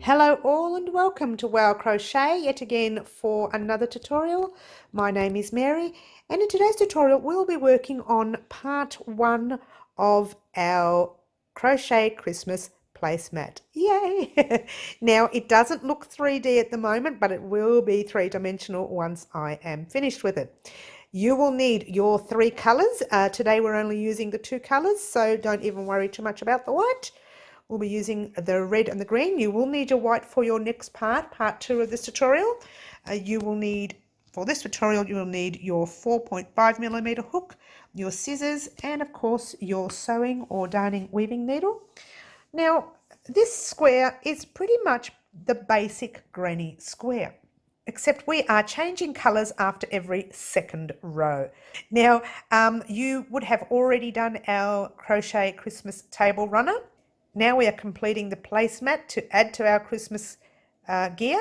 Hello all and welcome to Wow Crochet yet again for another tutorial. My name is Mary and in today's tutorial we'll be working on part 1 of our Crochet Christmas Placemat. Yay! Now it doesn't look 3D at the moment, but it will be three-dimensional once I am finished with it. You will need your 3 colours. Today we're only using the 2 colours, so don't even worry too much about the white. We'll be using the red and the green. You will need your white for your next part 2 of this tutorial. You will need, for this tutorial, you will need your 4.5mm hook, your scissors, and of course your sewing or darning weaving needle. Now, this square is pretty much the basic granny square, except we are changing colours after every second row. Now, you would have already done our Crochet Christmas table runner. Now we are completing the placemat to add to our Christmas gear.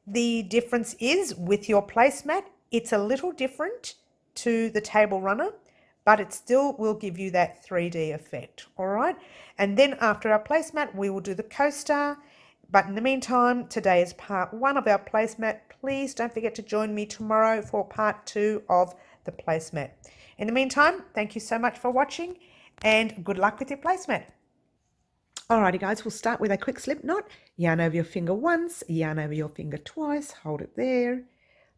The difference is with your placemat, it's a little different to the table runner, but it still will give you that 3D effect, all right? And then after our placemat, we will do the coaster. But in the meantime, today is part 1 of our placemat. Please don't forget to join me tomorrow for part 2 of the placemat. In the meantime, thank you so much for watching and good luck with your placemat. Alrighty guys, we'll start with a quick slip knot. Yarn over your finger once, yarn over your finger twice, hold it there.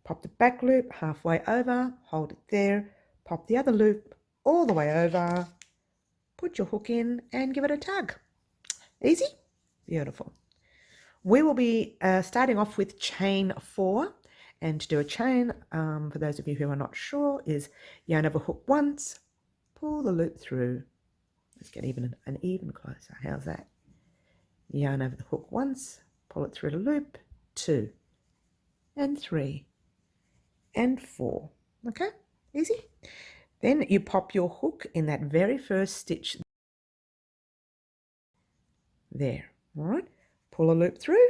Pop the back loop halfway over, hold it there. Pop the other loop all the way over. Put your hook in and give it a tug. Easy? Beautiful. We will be starting off with chain 4. And to do a chain, for those of you who are not sure, is yarn over hook once, pull the loop through. Let's get even an even closer. How's that? Yarn over the hook once, pull it through the loop, 2 and 3 and 4. Okay, easy. Then you pop your hook in that very first stitch there. All right, pull a loop through,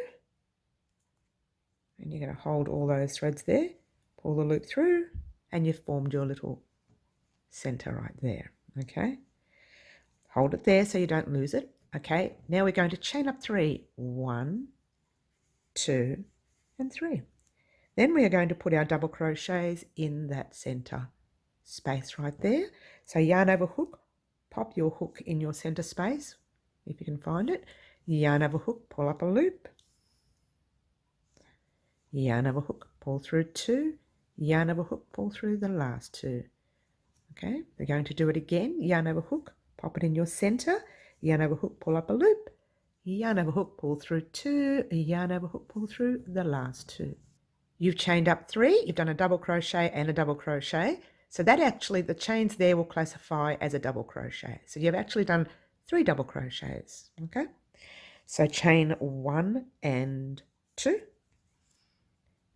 and you're going to hold all those threads there. Pull the loop through, and you've formed your little center right there. Okay. Hold it there so you don't lose it. Okay, now we're going to chain up 3. 1, 2, and 3. Then we are going to put our double crochets in that center space right there. So yarn over hook, pop your hook in your center space, if you can find it. Yarn over hook, pull up a loop. Yarn over hook, pull through 2. Yarn over hook, pull through the last 2. Okay, we're going to do it again. Yarn over hook, pop it in your center, yarn over hook, pull up a loop, yarn over hook, pull through 2, yarn over hook, pull through the last 2. You've chained up 3, you've done a double crochet and a double crochet, so that actually, the chains there will classify as a double crochet. So you've actually done 3 double crochets, okay? So chain 1 and 2,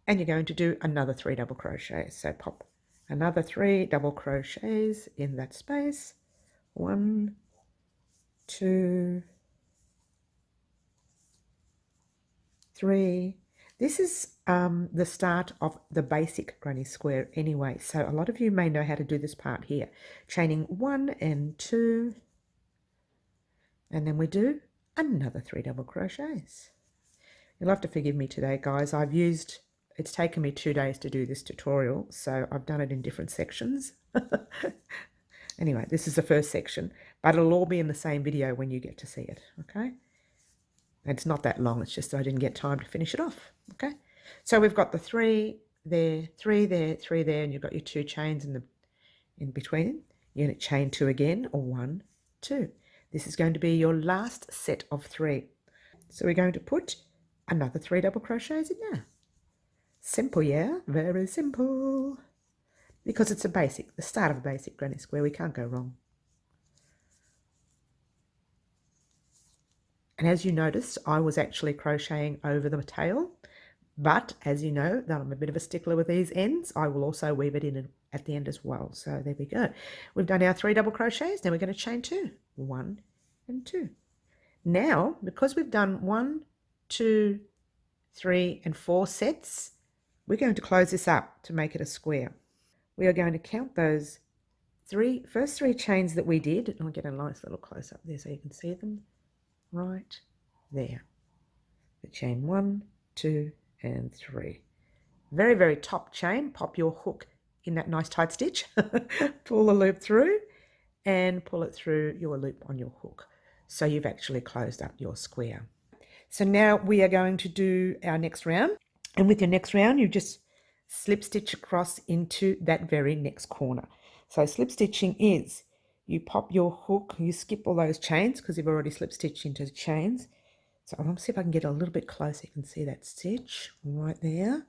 and you're going to do another 3 double crochets. So pop another 3 double crochets in that space. 1, 2, 3. This is the start of the basic granny square anyway, so a lot of you may know how to do this part here. Chaining 1 and 2, and then we do another 3 double crochets. You'll have to forgive me today, guys. It's taken me 2 days to do this tutorial, so I've done it in different sections. Anyway, this is the first section, but it'll all be in the same video when you get to see it, okay? And it's not that long, it's just that I didn't get time to finish it off, okay? So we've got the 3 there, 3 there, 3 there, and you've got your 2 chains in between. You're going to chain 2 again, or 1, 2. This is going to be your last set of 3. So we're going to put another 3 double crochets in there. Simple, yeah? Very simple. Because it's the start of a basic granny square. We can't go wrong. And as you noticed, I was actually crocheting over the tail. But as you know, that I'm a bit of a stickler with these ends, I will also weave it in at the end as well. So there we go. We've done our 3 double crochets. Now we're going to chain 2. 1 and 2. Now, because we've done 1, 2, 3, and 4 sets, we're going to close this up to make it a square. We are going to count those first 3 chains that we did, and I'll get a nice little close up there so you can see them right there. the chain 1, 2 and 3. Very, very top chain, pop your hook in that nice tight stitch, pull the loop through and pull it through your loop on your hook. So you've actually closed up your square. So now we are going to do our next round, and with your next round you just slip stitch across into that very next corner. So slip stitching is you pop your hook, you skip all those chains because you've already slip stitched into the chains. So I'm going to see if I can get a little bit closer. You can see that stitch right there.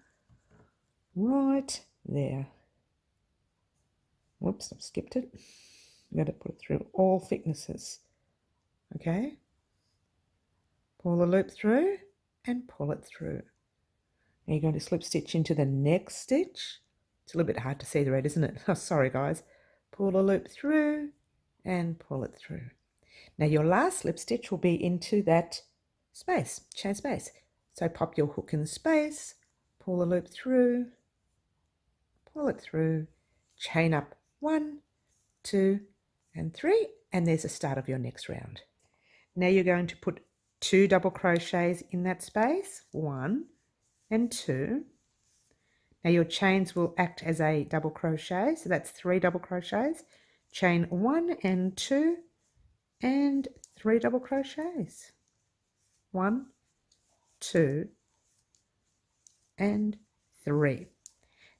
Right there. Whoops, I've skipped it. I've got to put it through all thicknesses. Okay. Pull the loop through and pull it through. Now you're going to slip stitch into the next stitch. It's a little bit hard to see the red, isn't it? Oh, sorry guys. Pull the loop through and pull it through. Now your last slip stitch will be into that space, chain space. So pop your hook in the space, pull the loop through, pull it through, chain up 1, 2 and 3, and there's the start of your next round. Now you're going to put 2 double crochets in that space, 1 and 2. Now your chains will act as a double crochet, so that's 3 double crochets. Chain 1 and 2 and 3 double crochets. 1, 2 and 3.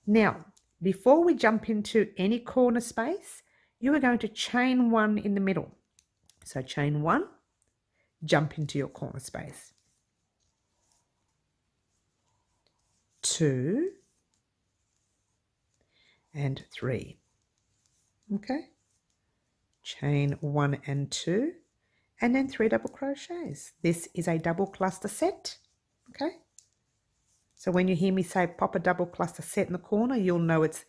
Now before we jump into any corner space, you are going to chain 1 in the middle. So chain 1, jump into your corner space. 2 and 3. Okay, chain 1 and 2 and then 3 double crochets. This is a double cluster set. Okay, so when you hear me say pop a double cluster set in the corner, you'll know it's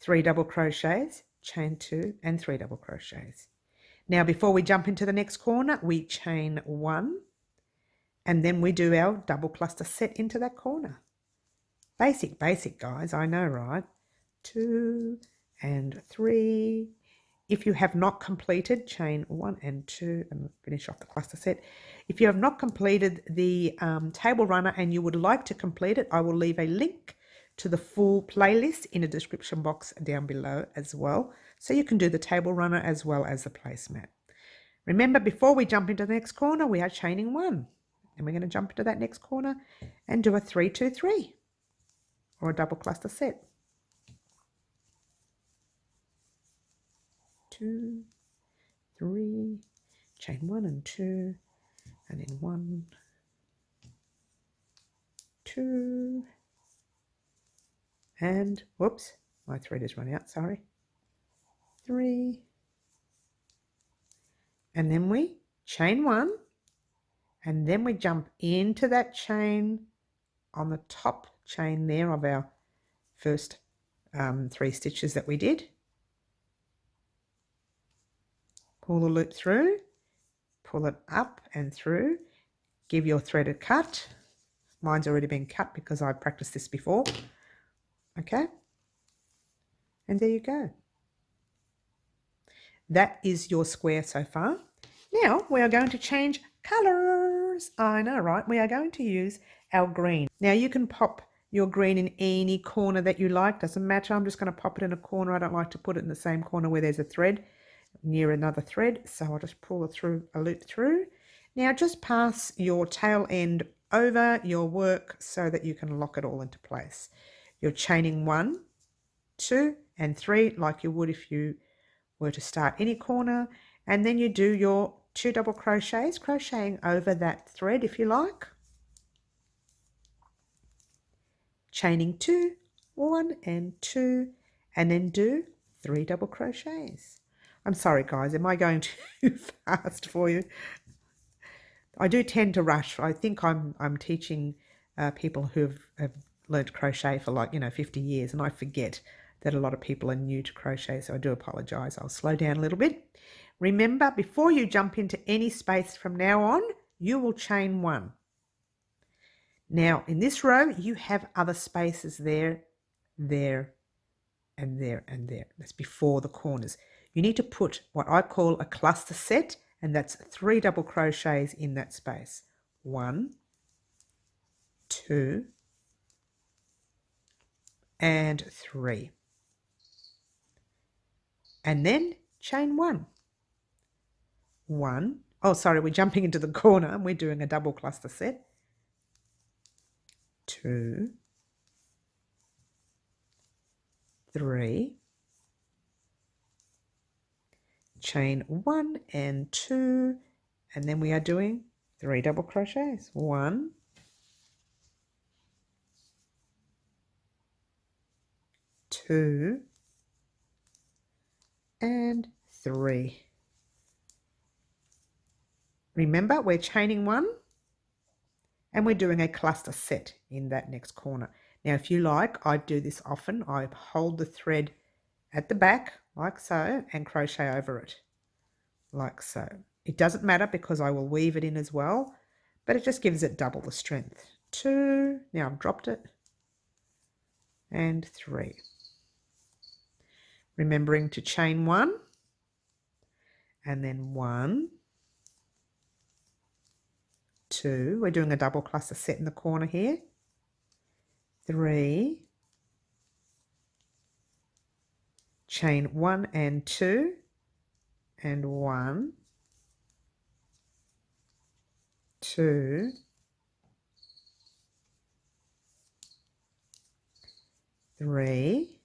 3 double crochets, chain 2 and 3 double crochets. Now before we jump into the next corner, we chain 1 and then we do our double cluster set into that corner. Basic guys, I know, right? 2 and 3. If you have not completed, chain 1 and 2 and finish off the cluster set. If you have not completed the table runner and you would like to complete it, I will leave a link to the full playlist in the description box down below as well. So you can do the table runner as well as the placemat. Remember, before we jump into the next corner, we are chaining 1. And we're going to jump into that next corner and do a 3, 2, 3 or a double cluster set. 2, 3, chain 1 and 2, and then 1, 2, and whoops, my thread has run out, sorry. 3, and then we chain 1, and then we jump into that chain on the top chain there of our first 3 stitches that we did. Pull the loop through, pull it up and through, give your thread a cut. Mine's already been cut because I practiced this before. Okay, and there you go. That is your square so far. Now we are going to change colours. I know, right? We are going to use our green. Now you can pop your green in any corner that you like, doesn't matter. I'm just going to pop it in a corner. I don't like to put it in the same corner where there's a thread near another thread, so I'll just pull it through a loop through. Now just pass your tail end over your work so that you can lock it all into place. You're chaining 1, 2 and 3 like you would if you were to start any corner, and then you do your 2 double crochets, crocheting over that thread if you like, chaining 2, 1 and 2, and then do 3 double crochets. I'm sorry guys, am I going too fast for you? I do tend to rush. I think I'm teaching people who have learned crochet for 50 years, and I forget that a lot of people are new to crochet, so I do apologize. I'll slow down a little bit. Remember, before you jump into any space from now on, you will chain 1. Now in this row you have other spaces there, there and there and there. That's before the corners. You need to put what I call a cluster set, and that's 3 double crochets in that space. 1, 2 and 3, and then chain 1. Oh sorry, we're jumping into the corner and we're doing a double cluster set. 2, 3, chain 1 and 2, and then we are doing 3 double crochets. 1, 2 and 3. Remember, we're chaining 1 and we're doing a cluster set in that next corner. Now if you like, I do this often. I hold the thread at the back like so and crochet over it like so. It doesn't matter because I will weave it in as well, but it just gives it double the strength. 2, now I've dropped it, and 3. Remembering to chain 1 and then 1, 2, we're doing a double cluster set in the corner here, 3, chain 1 and 2, and 1, 2, 3,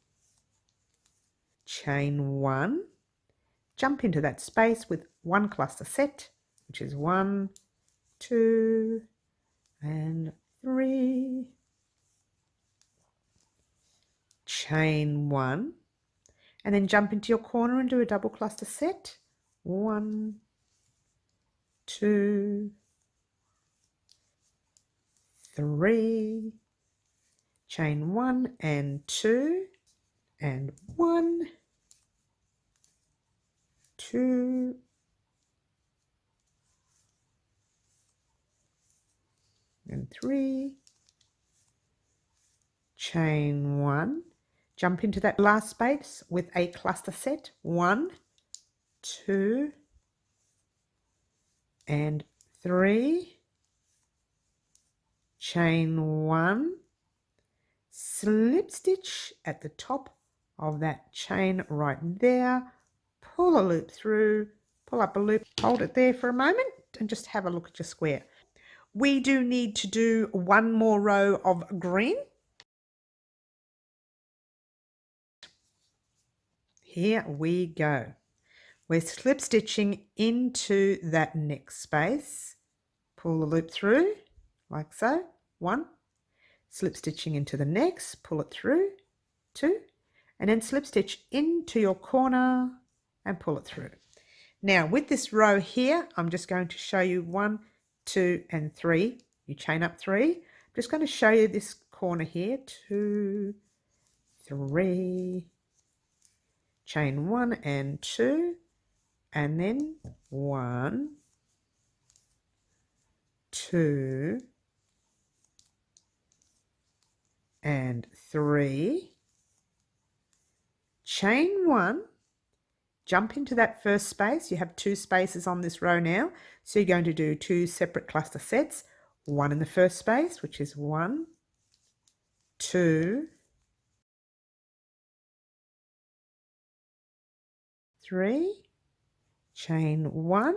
chain 1, jump into that space with 1 cluster set, which is 1, 2 and 3, chain 1, and then jump into your corner and do a double cluster set. 1, 2, 3, chain 1 and 2, and 1, 2, and 3, chain 1, jump into that last space with a cluster set. 1, 2 and 3, chain 1, slip stitch at the top of that chain right there, pull a loop through, pull up a loop, hold it there for a moment and just have a look at your square. We do need to do 1 more row of green. Here we go. We're slip stitching into that next space, pull the loop through like so, 1, slip stitching into the next, pull it through, 2, and then slip stitch into your corner and pull it through. Now with this row here, I'm just going to show you 1, 2 and 3. You chain up 3. I'm just going to show you this corner here, 2, 3, chain 1 and 2, and then 1, 2 and 3, chain 1, jump into that first space. You have 2 spaces on this row now, so you're going to do 2 separate cluster sets, 1 in the first space, which is 1, 2, 3, chain 1,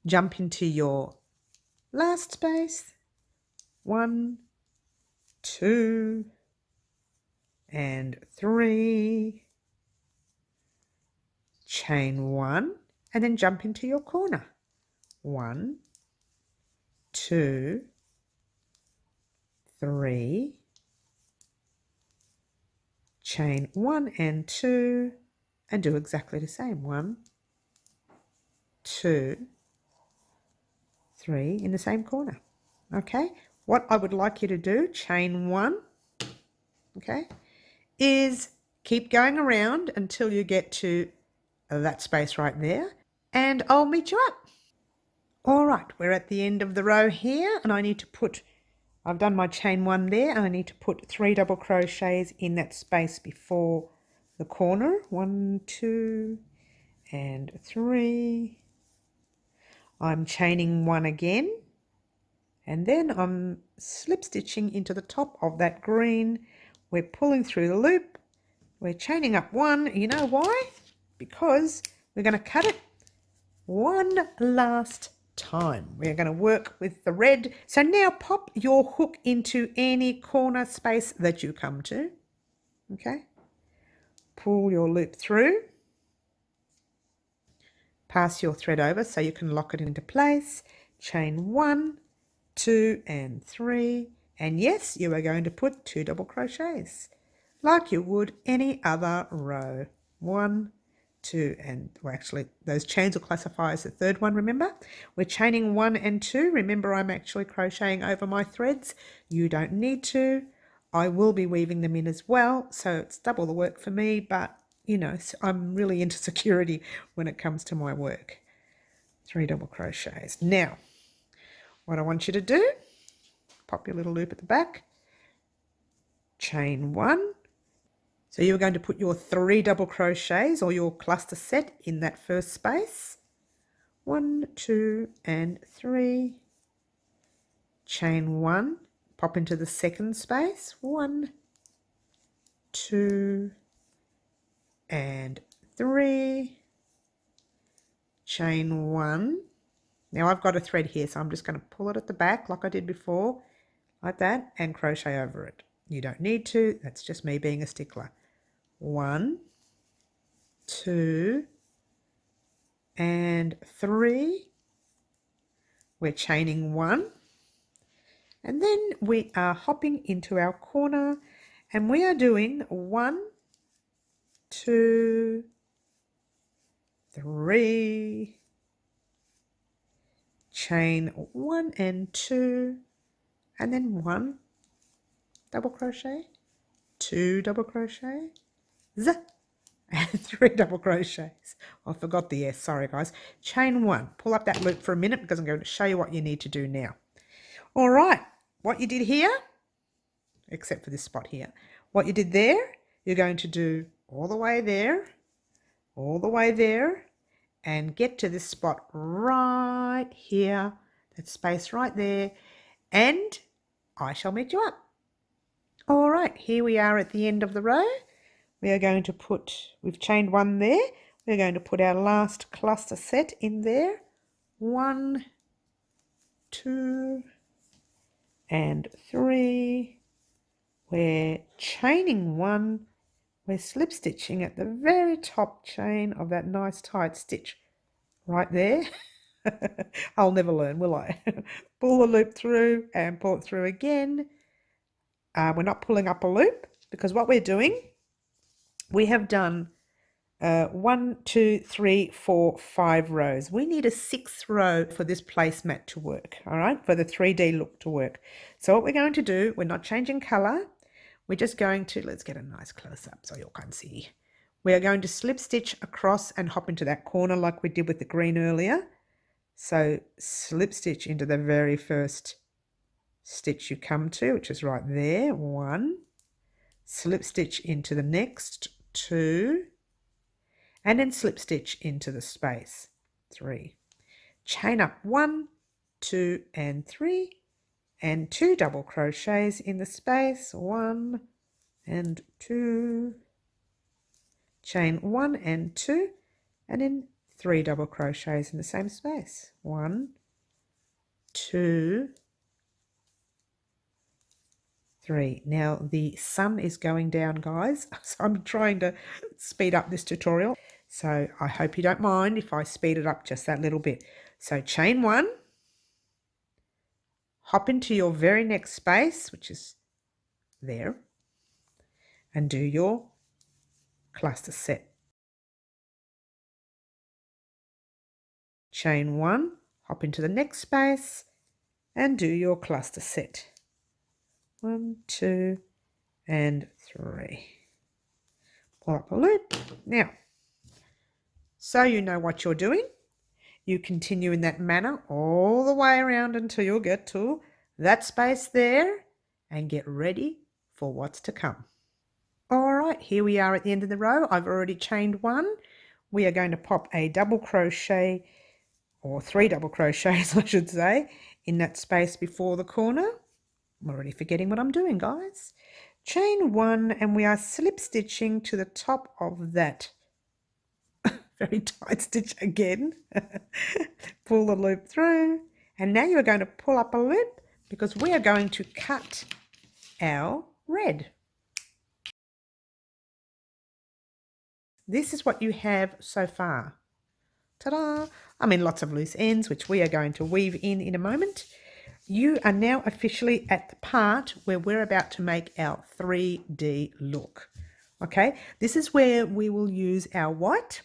jump into your last space, 1, 2 and 3, chain 1, and then jump into your corner, 1, 2, 3, chain 1 and 2, and do exactly the same, 1, 2, 3 in the same corner. Okay, what I would like you to do, chain 1, okay, is keep going around until you get to that space right there, and I'll meet you up. All right, we're at the end of the row here, and I need to put, I've done my chain 1 there, and I need to put 3 double crochets in that space before the corner. 1, 2 and 3. I'm chaining 1 again, And then I'm slip stitching into the top of that green. We're pulling through the loop. We're chaining up one. You know why? Because we're going to cut it one last time. We're going to work with the red. So now pop your hook into any corner space that you come to. Okay. Pull your loop through. Pass your thread over so you can lock it into place. Chain 1, 2 and 3. And yes, you are going to put 2 double crochets like you would any other row. 1, 2 and, well, actually those chains will classify as the third one, remember? We're chaining 1 and 2. Remember, I'm actually crocheting over my threads. You don't need to. I will be weaving them in as well, so it's double the work for me, but you know, I'm really into security when it comes to my work. 3 double crochets. Now, what I want you to do, pop your little loop at the back, chain 1. So you're going to put your 3 double crochets or your cluster set in that first space. 1, 2 and 3. Chain 1, pop into the second space. 1, 2 and 3. Chain 1. Now I've got a thread here, so I'm just going to pull it at the back like I did before, like that, and crochet over it. You don't need to, that's just me being a stickler. 1, 2 and 3. We're chaining 1, and then we are hopping into our corner, and we are doing 1, 2, 3, chain 1 and 2, and then 1 double crochet, 2 double crochet, and 3 double crochets. I forgot the S, sorry guys. Chain 1, pull up that loop for a minute because I'm going to show you what you need to do now. All right, what you did here, except for this spot here, what you did there, you're going to do all the way there, all the way there, and get to this spot right here, that space right there, and I shall meet you up. All right, here we are at the end of the row. We are going to put, we've chained 1 there, we're going to put our last cluster set in there. 1, 2 and 3. We're chaining 1. We're slip stitching at the very top chain of that nice tight stitch right there. I'll never learn, will I? Pull the loop through and pull it through again. We're not pulling up a loop because what we're doing, we have done 1, 2, 3, 4, 5 rows. We need a 6th row for this placemat to work, all right, for the 3D look to work. So what we're going to do, we're not changing colour. We're just going to, let's get a nice close-up so you can see. We are going to slip stitch across and hop into that corner like we did with the green earlier. So slip stitch into the very first stitch you come to, which is right there, 1. Slip stitch into the next, 2. And then slip stitch into the space, 3. Chain up 1, 2 and 3, and 2 double crochets in the space, 1 and 2. Chain 1 and 2, and then 3 double crochets in the same space, 1, 2, 3. Now the sun is going down, guys, so I'm trying to speed up this tutorial. So I hope you don't mind if I speed it up just that little bit. So chain 1, hop into your very next space, which is there, and do your cluster set. Chain 1, hop into the next space, and do your cluster set. 1, 2, and 3. Pull up a loop. Now, so you know what you're doing, you continue in that manner all the way around until you'll get to that space there and get ready for what's to come. All right, here we are at the end of the row. I've already chained 1. We are going to pop a double crochet, or 3 double crochets I should say, in that space before the corner. I'm already forgetting what I'm doing, guys. Chain 1, and we are slip stitching to the top of that very tight stitch again. Pull the loop through, and now you're going to pull up a loop because we are going to cut our red. This is what you have so far. Ta-da! I mean, lots of loose ends, which we are going to weave in a moment. You are now officially at the part where we're about to make our 3D look. Okay, this is where we will use our white.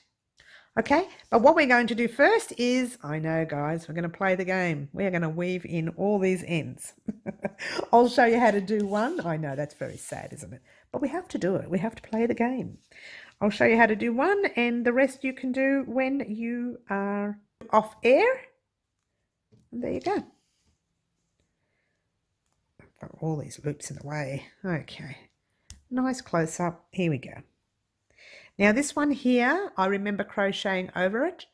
Okay, but what we're going to do first is, I know guys, we're going to play the game. We're going to weave in all these ends. I'll show you how to do one. I know that's very sad, isn't it? But we have to do it. We have to play the game. I'll show you how to do one, and the rest you can do when you are off air. And there you go. I've got all these loops in the way. Okay, nice close up. Here we go. Now this one here, I remember crocheting over it.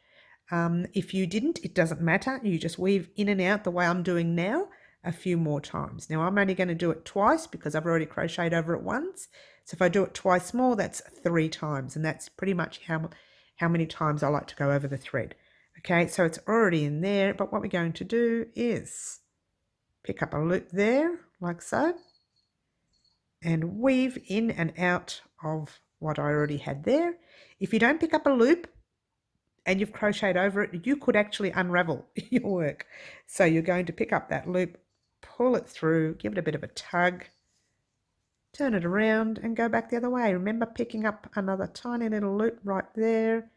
If you didn't, it doesn't matter. You just weave in and out the way I'm doing now a few more times. Now I'm only going to do it twice because I've already crocheted over it once. So if I do it twice more, that's 3 times. And that's pretty much how many times I like to go over the thread. Okay, so it's already in there. But what we're going to do is pick up a loop there, like so. And weave in and out of what I already had there. If you don't pick up a loop and you've crocheted over it, you could actually unravel your work. So you're going to pick up that loop, pull it through, give it a bit of a tug, turn it around and go back the other way. Remember picking up another tiny little loop right there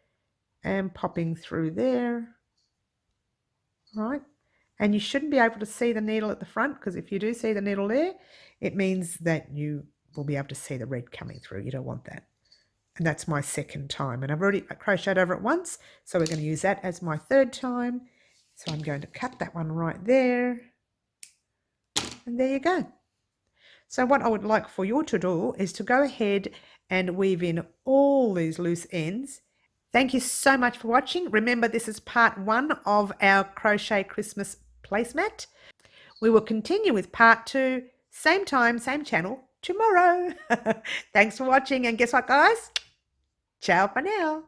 and popping through there. All right. And you shouldn't be able to see the needle at the front, because if you do see the needle there, it means that you will be able to see the red coming through. You don't want that. And that's my second time. And I've already crocheted over it once, so we're going to use that as my third time. So I'm going to cut that one right there. And there you go. So what I would like for you to do is to go ahead and weave in all these loose ends. Thank you so much for watching. Remember, this is part 1 of our Crochet Christmas Placemat. We will continue with part 2, same time, same channel, tomorrow. Thanks for watching, and guess what, guys? Ciao for now.